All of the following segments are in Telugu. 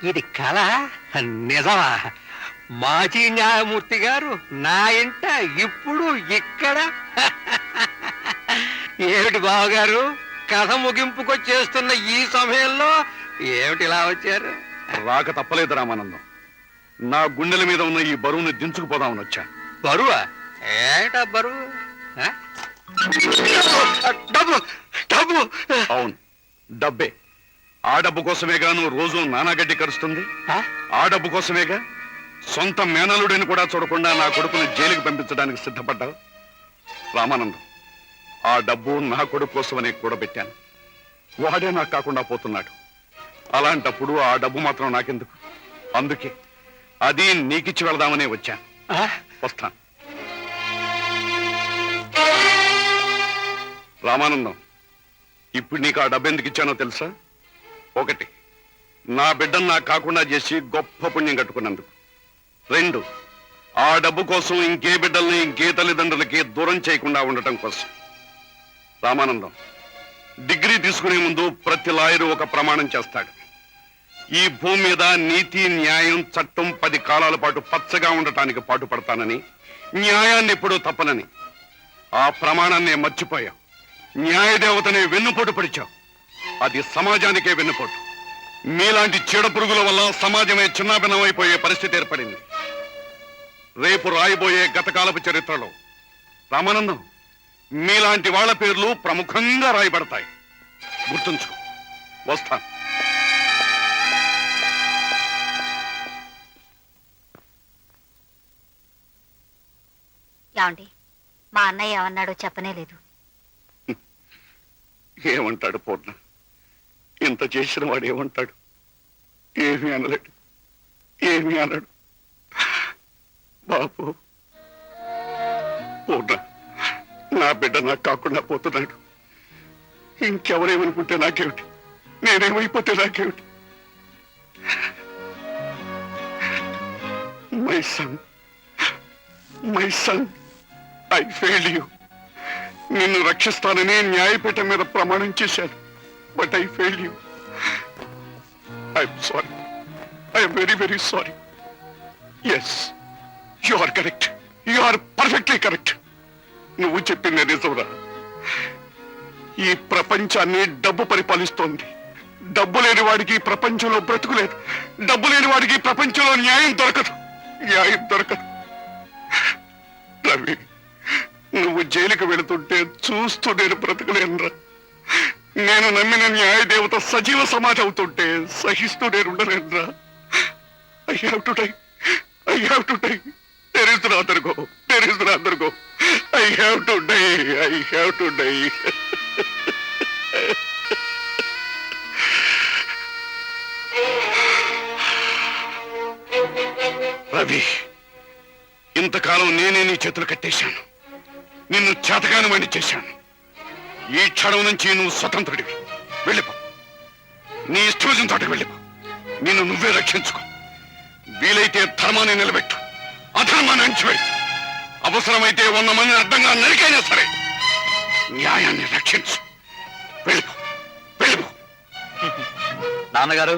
ఇది కళ నిజమా? మాజీ న్యాయమూర్తి గారు నా ఇంట ఇప్పుడు ఇక్కడ. ఏమిటి బావగారు, కథ ముగింపుకొచ్చేస్తున్న ఈ సమయంలో ఏమిటి ఇలా వచ్చారు? రాక తప్పలేదు రామానందం. నా గుండెల మీద ఉన్న ఈ బరువుని దించుకుపోదామని వచ్చాను. బరువా? ఏమిటా బరువు? డబ్బు డబ్బు. అవును, డబ్బే. ఆ డబ్బు కోసమేగా నువ్వు రోజు నానాగడ్డి కరుస్తుంది. ఆ డబ్బు కోసమేగా సొంత మేనలుడిని కూడా చూడకుండా నా కొడుకుని జైలుకి పంపించడానికి సిద్ధపడ్డావు. రామానందం, ఆ డబ్బు నా కొడుకు కోసమని కూడబెట్టాను. వాడే నాకు కాకుండా పోతున్నాడు. అలాంటప్పుడు ఆ డబ్బు మాత్రం నాకెందుకు? అందుకే అది నీకిచ్చి వెళదామనే వచ్చాను. వస్తాను. రామానందం, ఇప్పుడు నీకు ఆ డబ్బు ఎందుకు ఇచ్చానో తెలుసా? ఒకటి, నా బిడ్డను నాకు కాకుండా చేసి గొప్ప పుణ్యం కట్టుకున్నందుకు. రెండు, ఆ డబ్బు కోసం ఇంకే బిడ్డల్ని ఇంకే తల్లిదండ్రులకి దూరం చేయకుండా ఉండటం కోసం. రామానందం, డిగ్రీ తీసుకునే ముందు ప్రతి లాయరు ఒక ప్రమాణం చేస్తాడు. ఈ భూమి మీద నీతి, న్యాయం, చట్టం 10 కాలాల పాటు పచ్చగా ఉండటానికి పాటుపడతానని, న్యాయాన్ని ఎప్పుడూ తప్పనని. ఆ ప్రమాణాన్నే మర్చిపోయావు. న్యాయదేవతనే వెన్నుపోటు పడిచావు. అది సమాజానికే వెన్నుపోటు. మీలాంటి చీడ పురుగుల వల్ల సమాజమే చిన్నాభిన్నమైపోయే పరిస్థితి ఏర్పడింది. రేపు రాయబోయే గతకాలపు చరిత్రలో రామానందం, మీలాంటి వాళ్ళ పేర్లు ప్రముఖంగా రాయబడతాయి. గుర్తుంచుకో. వస్తాను. ఏమండి, మా అన్నయ్య ఏమన్నాడో చెప్పనే లేదు. ఏమంటాడు పూర్ణ? ఇంత చేసిన వాడు ఏమంటాడు? ఏమీ అనలేడు, ఏమీ అనడు. బాబు, పూర్ణ, నా బిడ్డ నాకు కాకుండా పోతున్నాడు. ఇంకెవరేమనుకుంటే నాకేమిటి? నేనేమైపోతే నాకేమిటి? My son, my son, I failed you. నిన్ను రక్షిస్తానని న్యాయపీఠం మీద ప్రమాణం చేశాను. But I failed you. I'm sorry. I'm very very sorry. Yes, you are correct. You are perfectly correct. నువ్వు చెప్పింది నిజంరా. ఈ ప్రపంచాన్ని డబ్బు పరిపాలిస్తోంది. డబ్బు లేని వాడికి ప్రపంచంలో బ్రతుకులేదు. డబ్బు లేని వాడికి ప్రపంచంలో న్యాయం దొరకదు. న్యాయం దొరకదు. రవి, నువ్వు జైలుకి వెళుతుంటే చూస్తూ నేను బ్రతకలేనురా. నేను నమ్మిన న్యాయదేవత సజీవ సమాధి అవుతుంటే సహిస్తూ నేను ఉండలేనురా. I have to die. I have to die. There is no other go. There is no other go. I have to die. I have to die. Ravi, ఇంతకాలం నేనే నీ చేతులు కట్టేశాను. నిన్ను చేతగాని వాణ్ణి చేశాను. ఈ క్షణం నుంచి నువ్వు స్వతంత్రుడివి. వెళ్ళిపో. నీ ఇష్టం వచ్చిన చోటకి వెళ్ళిపో. నిన్ను నువ్వే రక్షించుకో. వీలైతే ధర్మాన్ని నిలబెట్టు, అధర్మాన్ని అణిచివేయి. అవసరమైతే 100 మందిని అడ్డంగా నరికైనా సరే న్యాయాన్ని రక్షించు. వెళ్ళిపో, వెళ్ళిపో. నాన్నగారు,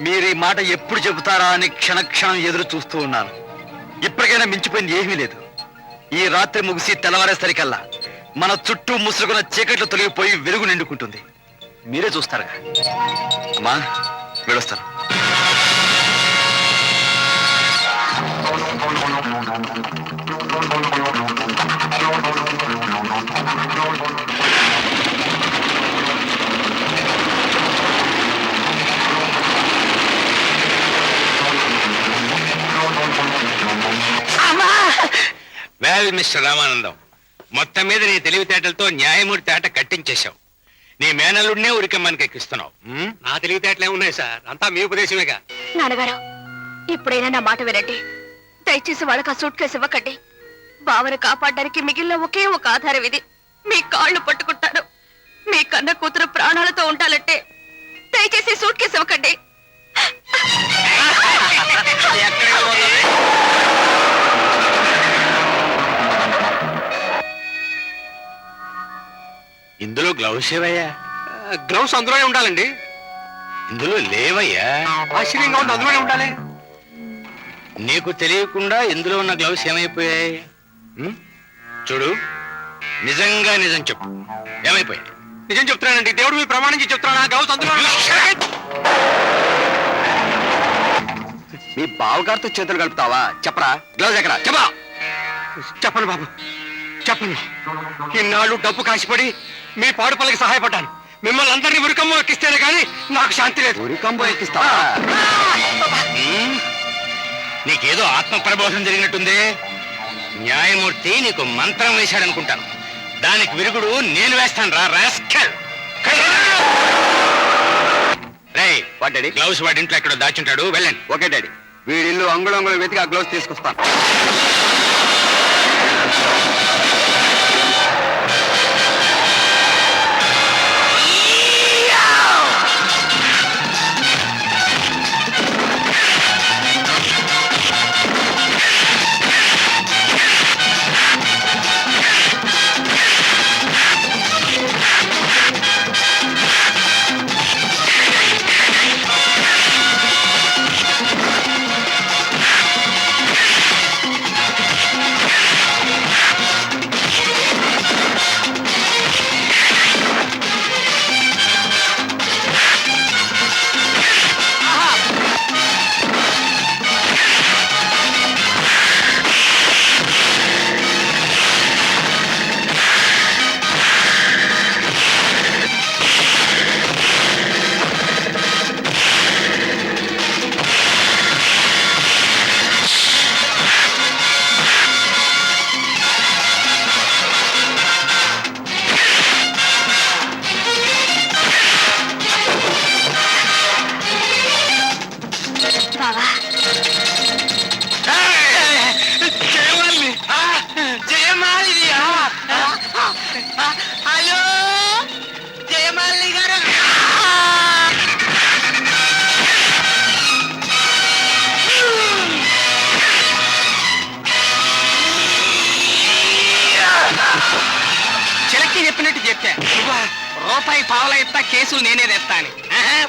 మీరు ఈ మాట ఎప్పుడు చెబుతారా అని క్షణక్షణం ఎదురు చూస్తూ ఉన్నాను. ఇప్పటికైనా మించిపోయింది ఏమీ లేదు. ఈ రాత్రి ముగిసి తెల్లవారేసరికల్లా మన చుట్టూ ముసుగున చీకట్లు తొలగిపోయి వెలుగు నిండుకుంటుంది. మీరే చూస్తారుగా. అమ్మా, వెళ్ళొస్తాను. వెల్ మిస్టర్ రామానందం, మొత్తం మీద నీ తెలివితేటలతో న్యాయమూర్తి ఆట కట్టించేశావు. నీ మేనల్లుడినే ఉరికమ్మనికి ఎక్కిస్తున్నావు. నా తెలివితేటలే ఉన్నాయి సార్, అంతా మీ ఉపదేశమేగా. నాన్నగారు, ఇప్పుడైనా నా మాట వినండి. దయచేసి వాళ్ళకి ఆ సూట్ కేసు ఇవ్వకండి. బావను కాపాడడానికి మిగిలిన ఒకే ఒక ఆధారం ఇది. మీ కాళ్ళు పట్టుకుంటాను. మీ కన్న కూతురు ప్రాణాలతో ఉండాలంటే దయచేసి సూట్ కేసు ఇవ్వకండి. ఇందులో గ్లౌస్ ఏవయ్యా? గ్లౌస్ అందులోనే ఉండాలండి. ఇందులో లేవయ్యా. ఆశ్చర్యంగా ఉంది, అందులోనే ఉండాలి. నీకు తెలియకుండా ఇందులో ఉన్న గ్లౌస్ ఏమైపోయాయి? ఉం? చూడు, నిజంగా నిజం చెప్పు, ఏమైపోయాయి? నిజం చెప్తున్నానండి, దేవుడు మీ ప్రమాణించి చెప్తున్నాను, ఆ గ్లౌస్ అందులో. మీ బావగారితో చేతులు కలుపుతావా? చెప్పరా, గ్లౌజ్ ఎక్కడా? చెప్పా. చెప్పండి బాబు, చెప్పండి. ఇన్నాళ్ళు డబ్బు కాసిపడి మీ పాడు పనులకు సహాయపడ్డాను. మిమ్మల్ని అందరినీ ఉరికమ్మ ఎక్కిస్తేనే కానీ నాకు శాంతి లేదు. ఉరికంబో ఎక్కిస్తావా? ఉం? నీకేదో ఆత్మ ప్రబోధం జరిగినట్టుంది. న్యాయమూర్తి నీకు మంత్రం వేశాడనుకుంటాను. దానికి విరుగుడు నేను వేస్తాను రా రాస్కల్. రేయ్, వాట్ డాడీ? గ్లౌస్ వాడి ఇంట్లో ఎక్కడో దాచుంటాడు, వెళ్ళండి. Okay daddy. వీడిల్లు అంగుళంగుళం వెతికి ఆ గ్లౌజ్ తీసుకొస్తాను. బావా, హలో జయమాలి గారు. చిలక్కి చెప్పినట్టు చెప్పా. రూపాయి పావుల ఎత్తా, కేసులు నేనే తెస్తా అని.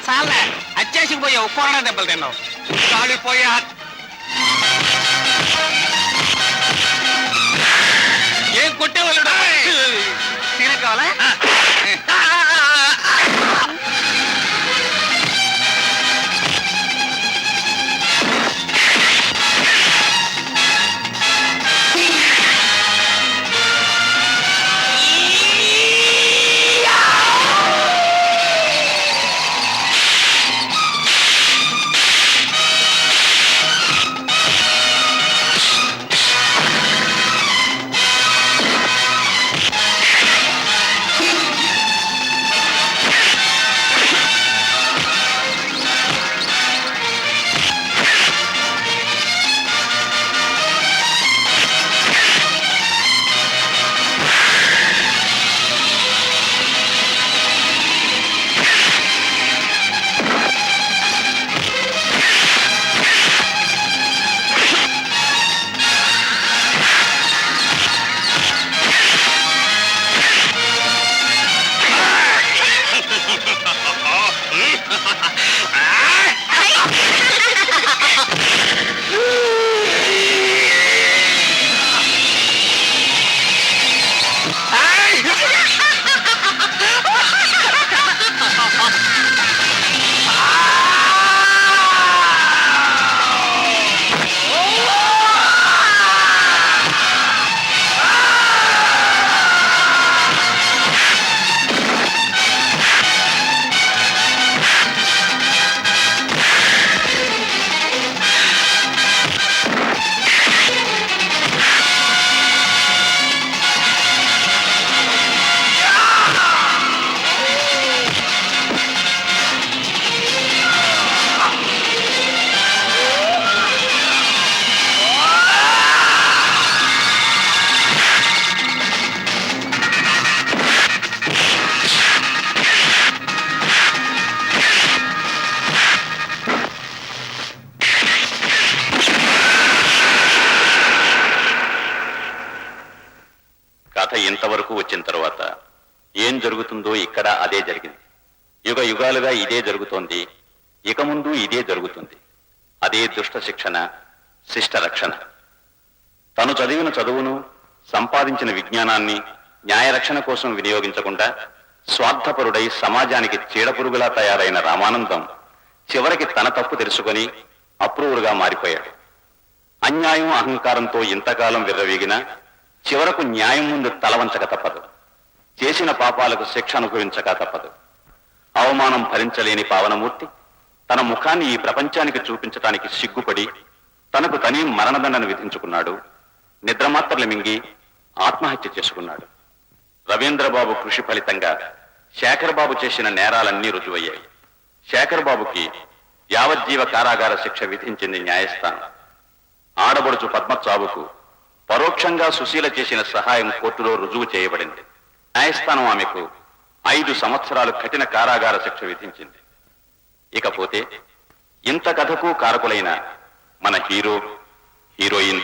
చాలా అత్యాశకు పోయావు, కొరడా దెబ్బలు తిన్నావు. కాలిపోయా ఏం కొట్టేవాళ్ళు తీర కావాలా? కథ ఇంతవరకు వచ్చిన తర్వాత ఏం జరుగుతుందో ఇక్కడ అదే జరిగింది. యుగ యుగాలుగా ఇదే జరుగుతోంది. ఇక ముందు ఇదే జరుగుతుంది. అదే దుష్ట శిక్షణ, శిష్ట రక్షణ. తను చదివిన చదువును, సంపాదించిన విజ్ఞానాన్ని న్యాయరక్షణ కోసం వినియోగించకుండా స్వార్థపరుడై సమాజానికి చీడపురుగులా తయారైన రామానందం చివరికి తన తప్పు తెలుసుకొని అప్రూవుడుగా మారిపోయాడు. అన్యాయం, అహంకారంతో ఇంతకాలం విర్రవీగినా చివరకు న్యాయం ముందు తలవంచక తప్పదు. చేసిన పాపాలకు శిక్ష అనుభవించక తప్పదు. అవమానం భరించలేని పావనమూర్తి తన ముఖాన్ని ఈ ప్రపంచానికి చూపించటానికి సిగ్గుపడి తనకు తనే మరణదండను విధించుకున్నాడు. నిద్రమాత్రలు మింగి ఆత్మహత్య చేసుకున్నాడు. రవీంద్రబాబు కృషి ఫలితంగా శేఖర్ బాబు చేసిన నేరాలన్నీ రుజువయ్యాయి. శేఖర్ బాబుకి యావజ్జీవ కారాగార శిక్ష విధించింది న్యాయస్థానం. ఆడబడుచు పద్మ చావుకు పరోక్షంగా సుశీల చేసిన సహాయం కోర్టులో రుజువు చేయబడింది. న్యాయస్థానం ఆమెకు 5 సంవత్సరాలు కఠిన కారాగార శిక్ష విధించింది. ఇకపోతే ఇంత కథకు కారకులైన మన హీరో, హీరోయిన్